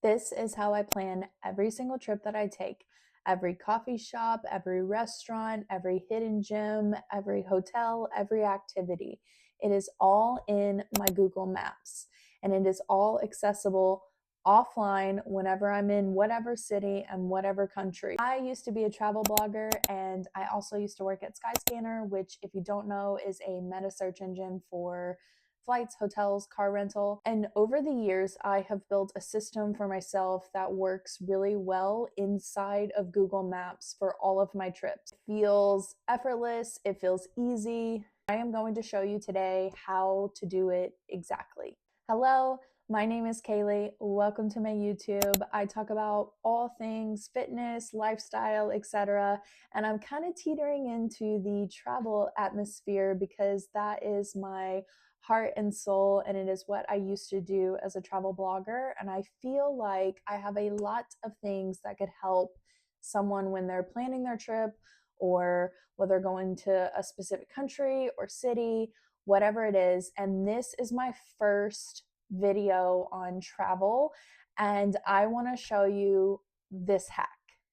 This is how I plan every single trip that I take. Every coffee shop, every restaurant, every hidden gem, every hotel, every activity. It is all in my Google Maps and it is all accessible offline whenever I'm in whatever city and whatever country. I used to be a travel blogger and I also used to work at Skyscanner, which, if you don't know, is a meta search engine for flights, hotels, car rental. And over the years, I have built a system for myself that works really well inside of Google Maps for all of my trips. It feels effortless, it feels easy. I am going to show you today how to do it exactly. Hello, my name is Kaylee. Welcome to my YouTube. I talk about all things fitness, lifestyle, etc. And I'm kind of teetering into the travel atmosphere because that is my heart and soul, and it is what I used to do as a travel blogger. And I feel like I have a lot of things that could help someone when they're planning their trip, or whether they're going to a specific country or city, whatever it is. And this is my first video on travel, and I want to show you this hack.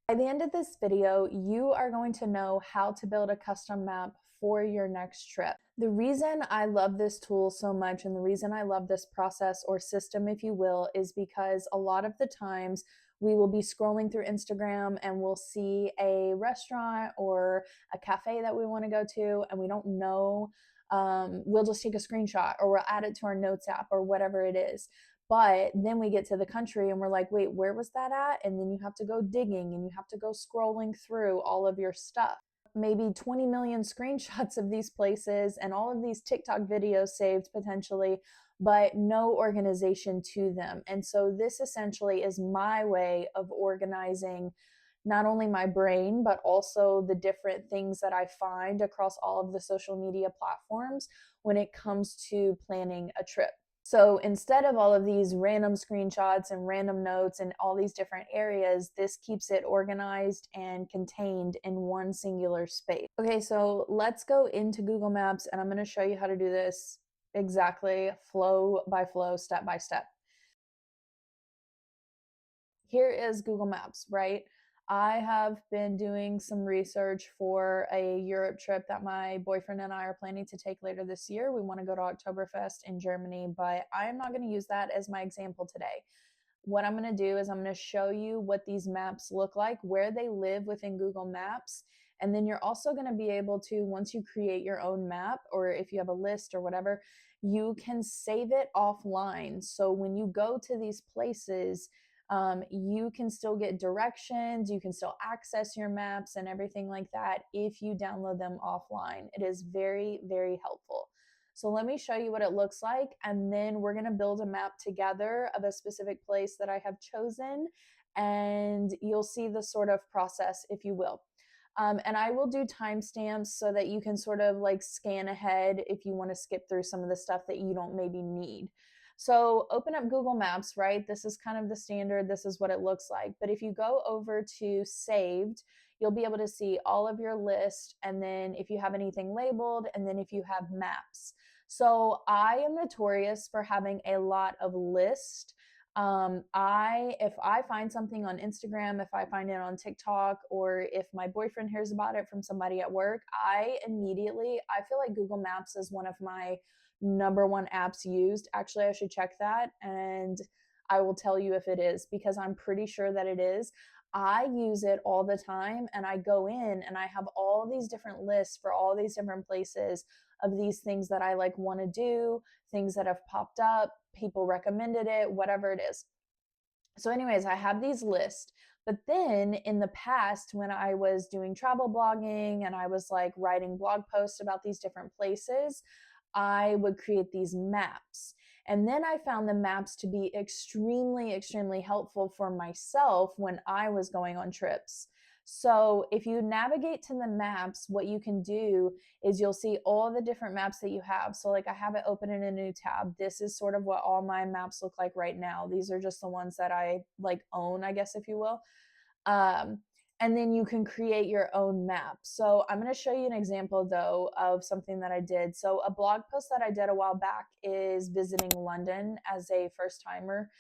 By the end of this video, you are going to know how to build a custom map for your next trip. The reason I love this tool so much, and the reason I love this process or system, if you will, is because a lot of the times we will be scrolling through Instagram and we'll see a restaurant or a cafe that we want to go to, and we don't know. We'll just take a screenshot or we'll add it to our notes app or whatever it is. But then we get to the country and we're like, wait, where was that at? And then you have to go digging and you have to go scrolling through all of your stuff. Maybe 20 million screenshots of these places and all of these TikTok videos saved potentially, but no organization to them. And so this essentially is my way of organizing not only my brain, but also the different things that I find across all of the social media platforms when it comes to planning a trip. So instead of all of these random screenshots and random notes and all these different areas, this keeps it organized and contained in one singular space. Okay, so let's go into Google Maps and I'm going to show you how to do this exactly, flow by flow, step by step. Here is Google Maps, right? I have been doing some research for a Europe trip that my boyfriend and I are planning to take later this year. We want to go to Oktoberfest in Germany, but I'm not going to use that as my example today. What I'm going to do is I'm going to show you what these maps look like, where they live within Google Maps. And then you're also going to be able to, once you create your own map, or if you have a list or whatever, you can save it offline. So when you go to these places, you can still get directions, you can still access your maps and everything like that if you download them offline. It is very, very helpful. So let me show you what it looks like, and then we're going to build a map together of a specific place that I have chosen, and you'll see the sort of process, if you will. And I will do timestamps so that you can sort of like scan ahead if you want to skip through some of the stuff that you don't maybe need. So open up Google Maps, right? This is kind of the standard. This is what it looks like. But if you go over to saved, you'll be able to see all of your list. And then if you have anything labeled, and then if you have maps. So I am notorious for having a lot of lists. If I find something on Instagram, if I find it on TikTok, or if my boyfriend hears about it from somebody at work, I feel like Google Maps is one of my number one apps used. Actually, I should check that and I will tell you if it is, because I'm pretty sure that it is. I use it all the time, and I go in and I have all these different lists for all these different places of these things that I like want to do, things that have popped up, people recommended it, whatever it is. So anyways, I have these lists. But then in the past, when I was doing travel blogging and I was like writing blog posts about these different places, I would create these maps. And then I found the maps to be extremely, extremely helpful for myself when I was going on trips. So if you navigate to the maps, what you can do is you'll see all the different maps that you have. So like I have it open in a new tab. This is sort of what all my maps look like right now. These are just the ones that I like own, I guess, if you will. Um, and then you can create your own map. So I'm going to show you an example though of something that I did. So a blog post that I did a while back is visiting London as a first timer.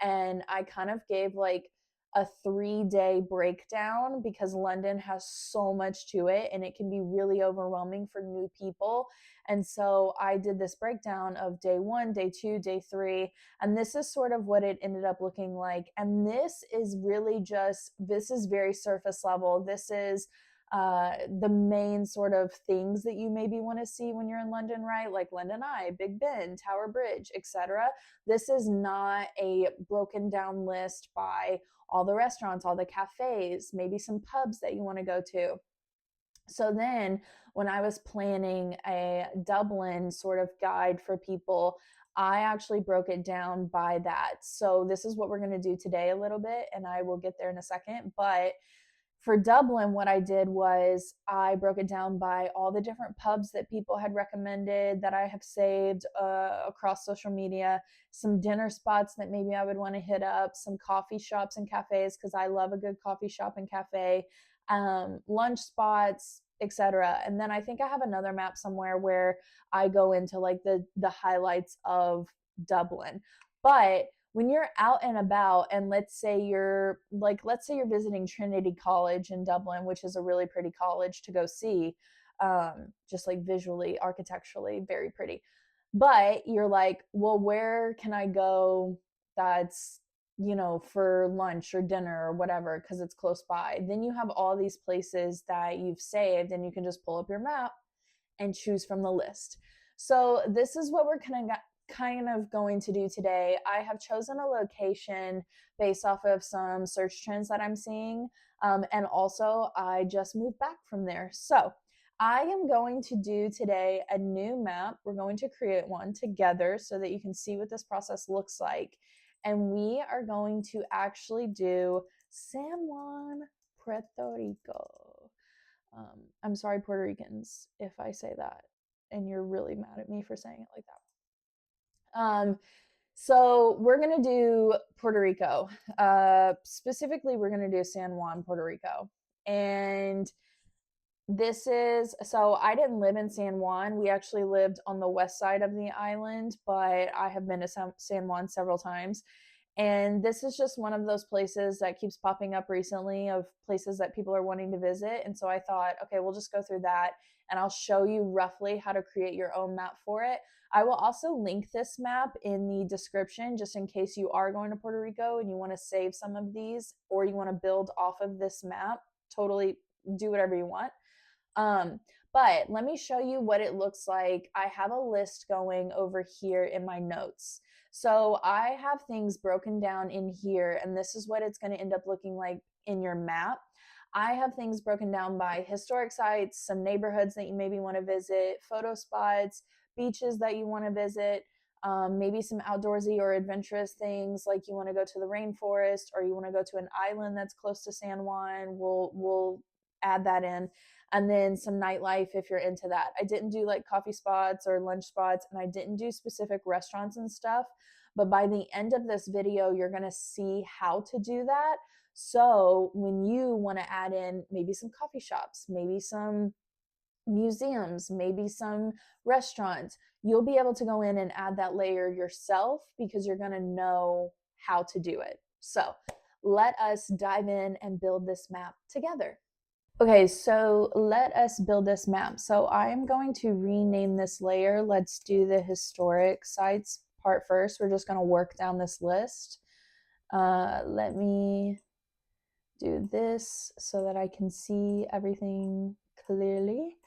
and I kind of gave like a 3-day breakdown because London has so much to it and it can be really overwhelming for new people. And so I did this breakdown of day 1, day 2, day 3, and this is sort of what it ended up looking like. And this is really just, this is very surface level. This is the main sort of things that you maybe want to see when you're in London, right? Like London Eye, Big Ben, Tower Bridge, etc. This is not a broken down list by all the restaurants, all the cafes, maybe some pubs that you want to go to. So then when I was planning a Dublin sort of guide for people, I actually broke it down by that. So this is what we're going to do today a little bit, and I will get there in a second. But for Dublin, what I did was I broke it down by all the different pubs that people had recommended that I have saved across social media, some dinner spots that maybe I would want to hit up, some coffee shops and cafes because I love a good coffee shop and cafe, lunch spots, etc. And then I think I have another map somewhere where I go into like the highlights of Dublin. But when you're out and about, and let's say you're visiting Trinity College in Dublin, which is a really pretty college to go see, just like visually, architecturally, very pretty. But you're like, well, where can I go that's, for lunch or dinner or whatever, because it's close by? Then you have all these places that you've saved, and you can just pull up your map and choose from the list. So this is what we're kind of going to do today. I have chosen a location based off of some search trends that I'm seeing. And also, I just moved back from there. So I am going to do today a new map. We're going to create one together so that you can see what this process looks like. And we are going to actually do San Juan, Puerto Rico. I'm sorry, Puerto Ricans, if I say that and you're really mad at me for saying it like that. So we're gonna do Puerto Rico. Specifically, we're gonna do San Juan, Puerto Rico. And so I didn't live in San Juan. We actually lived on the west side of the island, but I have been to San Juan several times. And this is just one of those places that keeps popping up recently of places that people are wanting to visit. And so I thought, okay, we'll just go through that and I'll show you roughly how to create your own map for it. I will also link this map in the description just in case you are going to Puerto Rico and you want to save some of these or you want to build off of this map. Totally do whatever you want. But let me show you what it looks like. I have a list going over here in my notes. So I have things broken down in here, and this is what it's going to end up looking like in your map. I have things broken down by historic sites, some neighborhoods that you maybe want to visit, photo spots, beaches that you want to visit, maybe some outdoorsy or adventurous things like you want to go to the rainforest or you want to go to an island that's close to San Juan. We'll add that in. And then some nightlife if you're into that. I didn't do like coffee spots or lunch spots, and I didn't do specific restaurants and stuff. But by the end of this video, you're going to see how to do that. So when you want to add in maybe some coffee shops, maybe some museums, maybe some restaurants, you'll be able to go in and add that layer yourself because you're going to know how to do it. So let us dive in and build this map together. Okay, so let us build this map. So I'm going to rename this layer. Let's do the historic sites part first. We're just going to work down this list. Let me do this so that I can see everything clearly.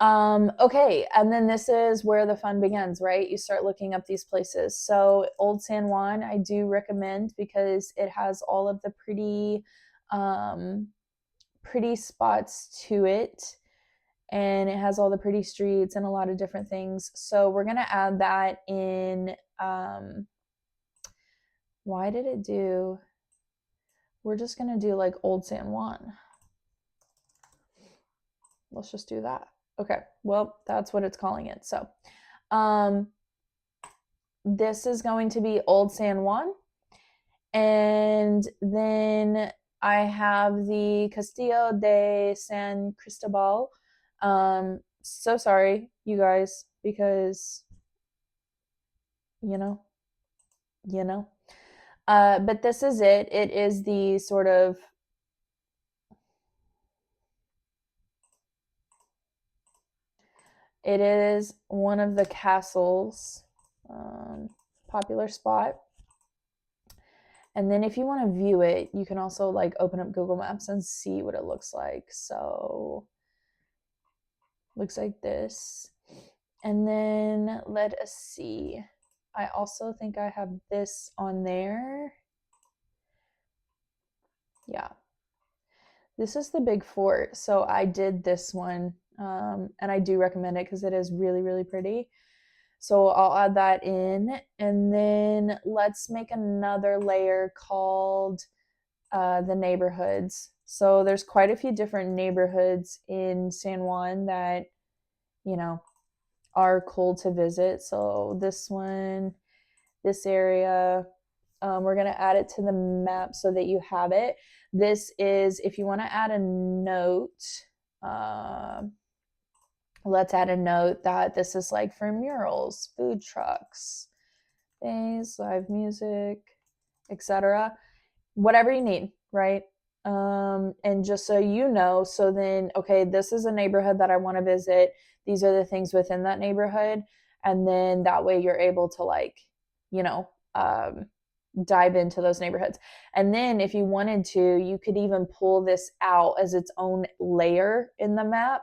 Okay, and then this is where the fun begins, right? You start looking up these places. So Old San Juan, I do recommend because it has all of the pretty spots to it, and it has all the pretty streets and a lot of different things. So we're gonna add that in. Why did it do? We're just gonna do like Old San Juan. Let's just do that. Okay, well, that's what it's calling it. So this is going to be Old San Juan, and then I have the Castillo de San Cristobal. So sorry, you guys, because you know. But this is it. It is the sort of, it is one of the castles, popular spot. And then if you want to view it, you can also like open up Google Maps and see what it looks like. So looks like this. And then let us see. I also think I have this on there. Yeah. This is the big fort. So I did this one, and I do recommend it because it is really, really pretty. So I'll add that in. And then let's make another layer called the neighborhoods. So there's quite a few different neighborhoods in San Juan that, you know, are cool to visit. So this one, this area, we're going to add it to the map so that you have it. This is, if you want to add a note, uh, let's add a note that this is like for murals, food trucks, things, live music, etc. Whatever you need, right? And just so you know, so then, okay, this is a neighborhood that I want to visit. These are the things within that neighborhood. And then that way you're able to, like, you know, dive into those neighborhoods. And then if you wanted to, you could even pull this out as its own layer in the map,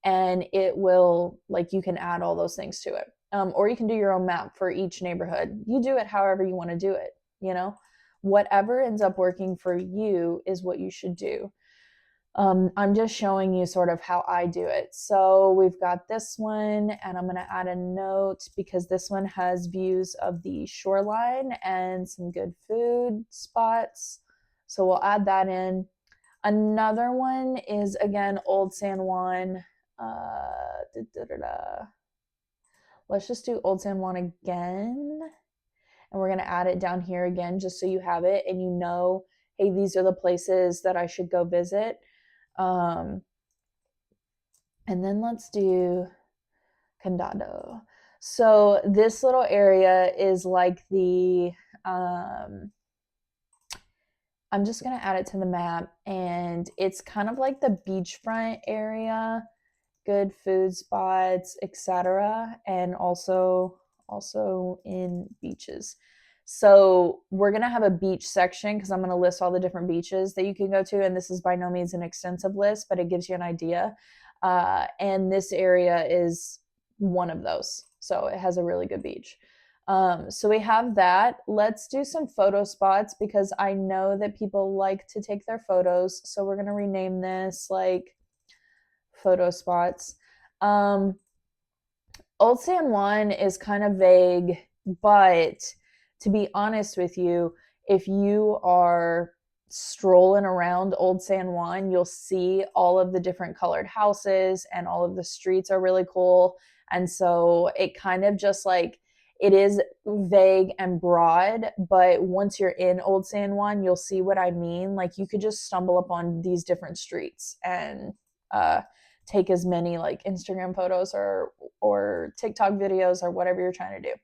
and it will, like, you can add all those things to it. Or you can do your own map for each neighborhood. You do it however you want to do it, you know? Whatever ends up working for you is what you should do. I'm just showing you sort of how I do it. So we've got this one, and I'm going to add a note because this one has views of the shoreline and some good food spots. So we'll add that in. Another one is, again, Old San Juan. Let's just do Old San Juan again. And we're going to add it down here again just so you have it and you know, hey, these are the places that I should go visit. And then let's do Condado. So this little area is like the, I'm just going to add it to the map, and it's kind of like the beachfront area, good food spots, etc., and also in beaches. So we're going to have a beach section because I'm going to list all the different beaches that you can go to, and this is by no means an extensive list, but it gives you an idea. And this area is one of those, so it has a really good beach. So we have that. Let's do some photo spots because I know that people like to take their photos. So we're going to rename this like photo spots. Old San Juan is kind of vague, but to be honest with you, if you are strolling around Old San Juan, you'll see all of the different colored houses and all of the streets are really cool. And so it kind of just like, it is vague and broad, but once you're in Old San Juan, you'll see what I mean. Like you could just stumble upon these different streets and take as many like Instagram photos or TikTok videos or whatever you're trying to do.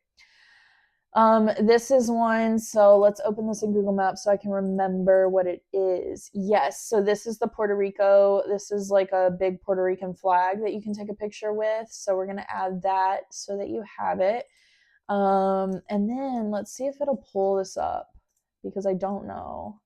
This is one, so let's open this in Google Maps so I can remember what it is. Yes, so this is the Puerto Rico. This is like a big Puerto Rican flag that you can take a picture with. So we're gonna add that so that you have it. And then let's see if it'll pull this up because I don't know.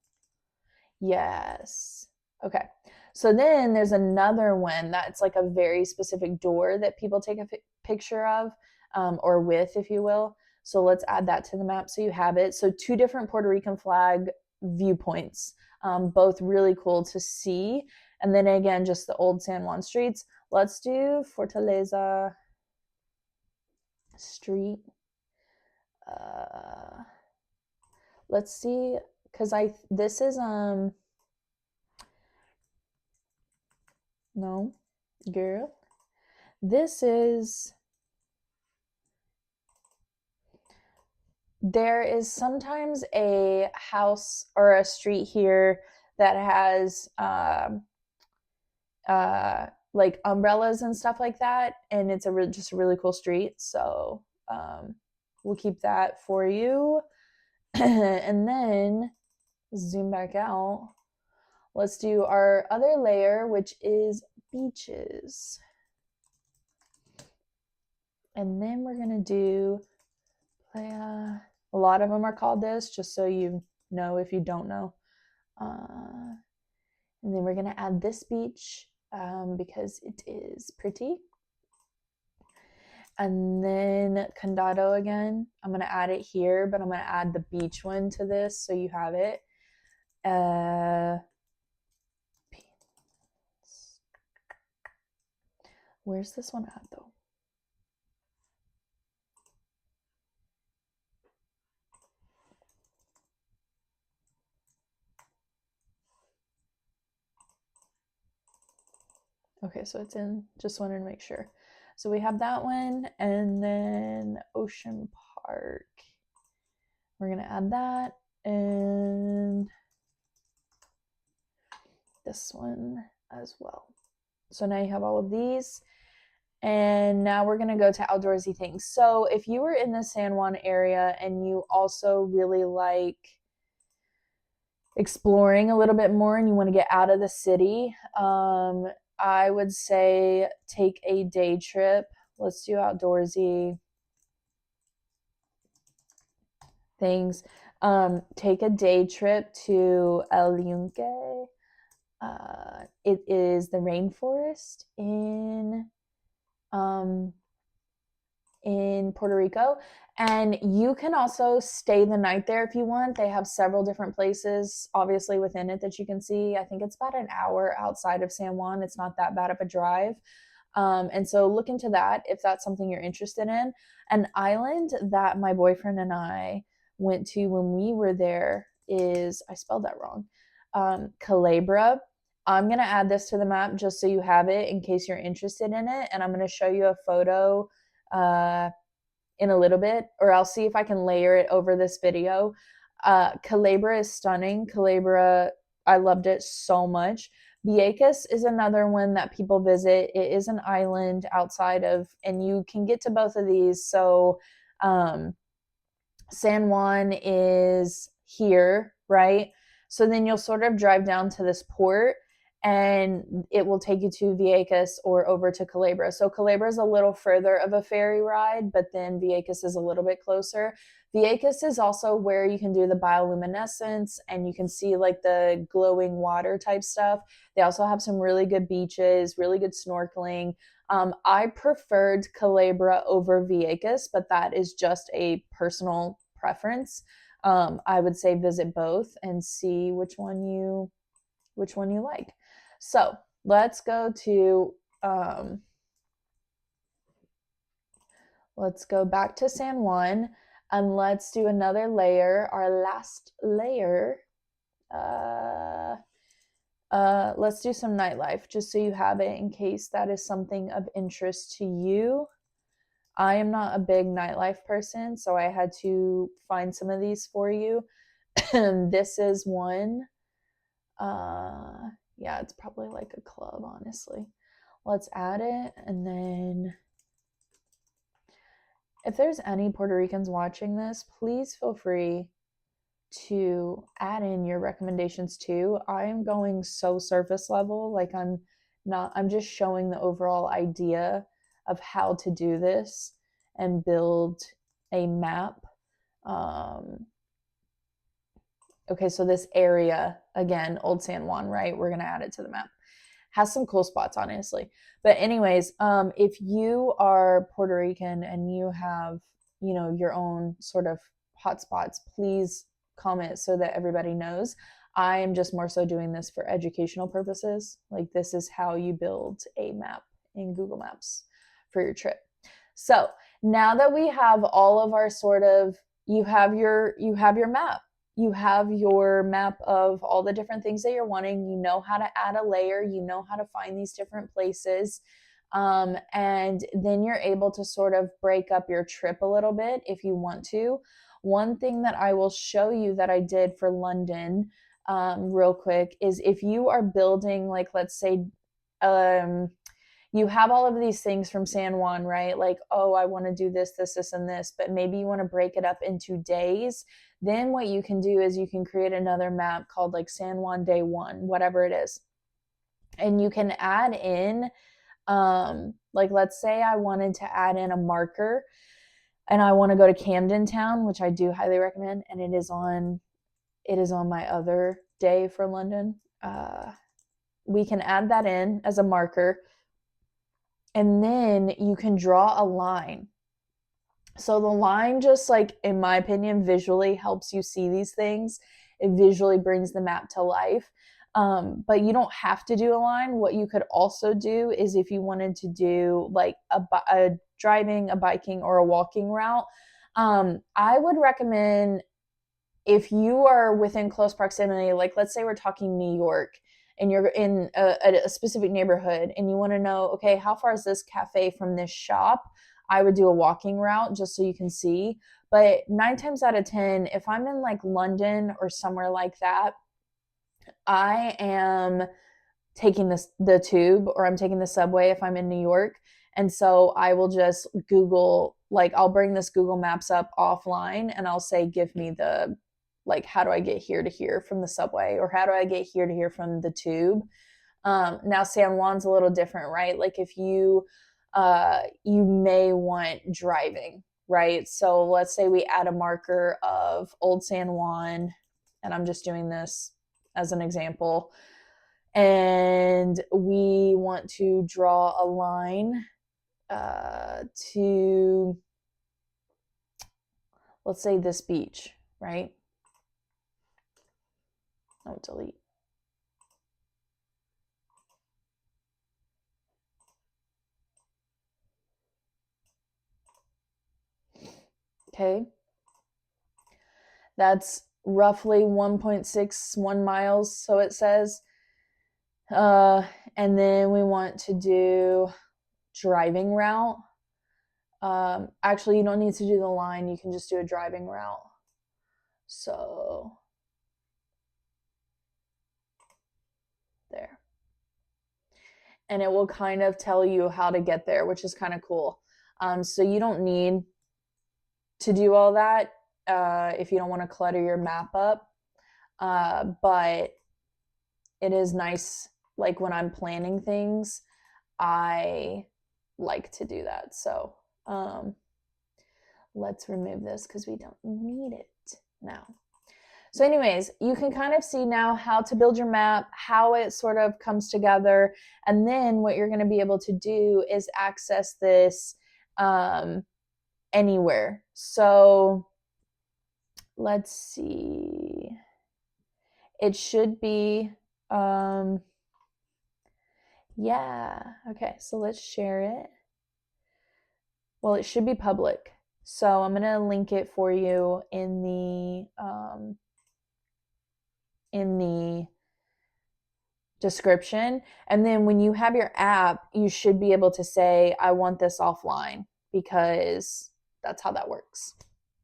Yes. Okay. So then there's another one that's like a very specific door that people take a picture of, or with, if you will. So let's add that to the map so you have it. So two different Puerto Rican flag viewpoints, both really cool to see. And then again, just the old San Juan streets. Let's do Fortaleza Street. Let's see, because this is no, girl. This is, there is sometimes a house or a street here that has like umbrellas and stuff like that, and it's just a really cool street. So we'll keep that for you. And then zoom back out. Let's do our other layer, which is beaches. And then we're going to do playa. A lot of them are called this, just so you know if you don't know. And then we're going to add this beach because it is pretty. And then Condado again. I'm going to add it here, but I'm going to add the beach one to this so you have it. Where's this one at though? Okay, so it's in, just wanted to make sure. So we have that one, and then Ocean Park. We're gonna add that, and this one as well. So now you have all of these, and now we're gonna go to outdoorsy things. So if you were in the San Juan area and you also really like exploring a little bit more and you want to get out of the city, I would say take a day trip. Let's do outdoorsy things. Take a day trip to El Yunque. It is the rainforest in Puerto Rico. And you can also stay the night there if you want. They have several different places, obviously, within it that you can see. I think it's about an hour outside of San Juan. It's not that bad of a drive. And so look into that if that's something you're interested in. An island that my boyfriend and I went to when we were there is, I spelled that wrong, Calabria. I'm going to add this to the map just so you have it in case you're interested in it. And I'm going to show you a photo in a little bit, or I'll see if I can layer it over this video. Calabria is stunning. Calabria, I loved it so much. Vieques is another one that people visit. It is an island outside of, and you can get to both of these. So San Juan is here, right? So then you'll sort of drive down to this port and it will take you to Vieques or over to Calabria. So Calabria is a little further of a ferry ride, but then Vieques is a little bit closer. Vieques is also where you can do the bioluminescence and you can see like the glowing water type stuff. They also have some really good beaches, really good snorkeling. I preferred Calabria over Vieques, but that is just a personal preference. I would say visit both and see which one you like. So let's go to let's go back to San Juan and let's do another layer. Our last layer. Let's do some nightlife just so you have it in case that is something of interest to you. I am not a big nightlife person, so I had to find some of these for you. This is one. Yeah, it's probably like a club, honestly. Let's add it, and then if there's any Puerto Ricans watching this, please feel free to add in your recommendations too. I am going so surface level, like I'm just showing the overall idea of how to do this and build a map. Okay, so this area, again, Old San Juan, right? We're going to add it to the map. Has some cool spots, honestly. But anyways, if you are Puerto Rican and you have, your own sort of hotspots, please comment so that everybody knows. I am just more so doing this for educational purposes. Like this is how you build a map in Google Maps for your trip. So now that we have all of our sort of, you have your map. You have your map of all the different things that you're wanting. You know how to add a layer. You know how to find these different places. And then you're able to sort of break up your trip a little bit if you want to. One thing that I will show you that I did for London real quick is if you are building, like, let's say, you have all of these things from San Juan, right? Like, oh, I want to do this, this, this, and this, but maybe you want to break it up into days. Then what you can do is you can create another map called like San Juan Day 1, whatever it is. And you can add in, like, let's say I wanted to add in a marker and I want to go to Camden Town, which I do highly recommend, and it is on my other day for London. We can add that in as a marker, and then you can draw a line. So the line just, like, in my opinion, visually helps you see these things. It visually brings the map to life. But you don't have to do a line. What you could also do is if you wanted to do like a driving, a biking, or a walking route, I would recommend, if you are within close proximity, like let's say we're talking New York and you're in a specific neighborhood and you want to know, okay, how far is this cafe from this shop? I would do a walking route just so you can see. But 9 times out of 10, if I'm in like London or somewhere like that, I am taking the tube, or I'm taking the subway if I'm in New York. And so I will just Google, like I'll bring this Google Maps up offline and I'll say, give me the, like, how do I get here to here from the subway, or how do I get here to here from the tube? Now San Juan's a little different, right? Like if you may want driving, right? So let's say we add a marker of Old San Juan, and I'm just doing this as an example, and we want to draw a line to, let's say, this beach, right? Oh, delete. Okay. That's roughly 1.61 miles, so it says. And then we want to do driving route. Actually, you don't need to do the line. You can just do a driving route. So there. And it will kind of tell you how to get there, which is kind of cool. So you don't need to do all that if you don't want to clutter your map up. But it is nice, like when I'm planning things, I like to do that. So let's remove this because we don't need it now. So anyways, you can kind of see now how to build your map, how it sort of comes together. And then what you're going to be able to do is access this anywhere. So let's see. It should be, yeah. Okay, so let's share it. Well, it should be public. So I'm going to link it for you in the description. And then when you have your app, you should be able to say, I want this offline, because that's how that works.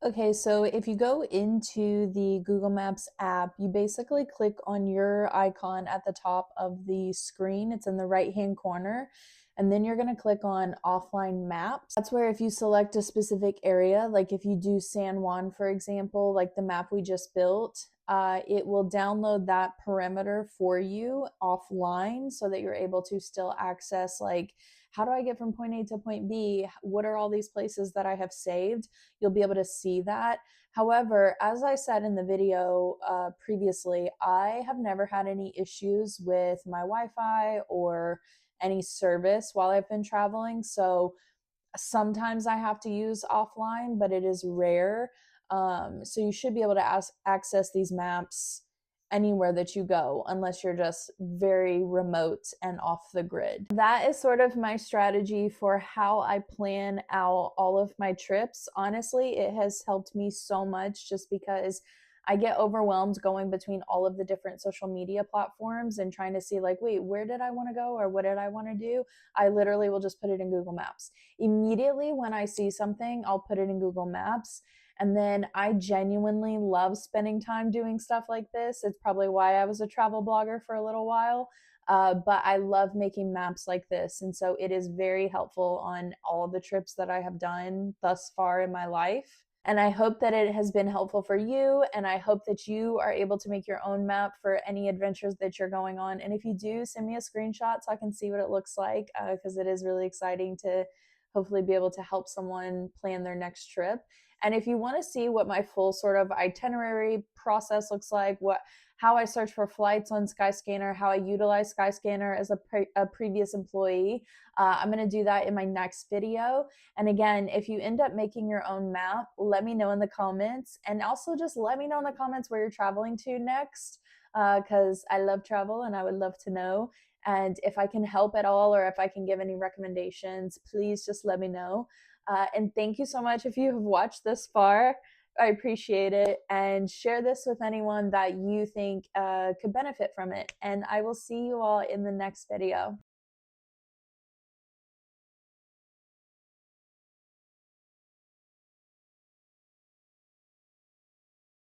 Okay, so if you go into the Google Maps app, you basically click on your icon at the top of the screen. It's in the right-hand corner. And then you're going to click on offline maps. That's where if you select a specific area, like if you do San Juan, for example, like the map we just built, it will download that perimeter for you offline so that you're able to still access, like, how do I get from point A to point B? What are all these places that I have saved? You'll be able to see that. However, as I said in the video previously, I have never had any issues with my Wi-Fi or any service while I've been traveling. So sometimes I have to use offline, but it is rare. So you should be able to access these maps anywhere that you go, unless you're just very remote and off the grid. That is sort of my strategy for how I plan out all of my trips. Honestly, it has helped me so much, just because I get overwhelmed going between all of the different social media platforms and trying to see, like, wait, where did I want to go, or what did I want to do? I literally will just put it in Google Maps. Immediately when I see something, I'll put it in Google Maps. And then I genuinely love spending time doing stuff like this. It's probably why I was a travel blogger for a little while. but I love making maps like this. And so it is very helpful on all the trips that I have done thus far in my life. And I hope that it has been helpful for you. And I hope that you are able to make your own map for any adventures that you're going on. And if you do, send me a screenshot so I can see what it looks like, because it is really exciting to hopefully be able to help someone plan their next trip. And if you want to see what my full sort of itinerary process looks like, how I search for flights on Skyscanner, how I utilize Skyscanner as a previous employee, I'm going to do that in my next video. And again, if you end up making your own map, let me know in the comments. And also just let me know in the comments where you're traveling to next, because I love travel and I would love to know. And if I can help at all or if I can give any recommendations, please just let me know. And thank you so much if you have watched this far. I appreciate it. And share this with anyone that you think could benefit from it. And I will see you all in the next video.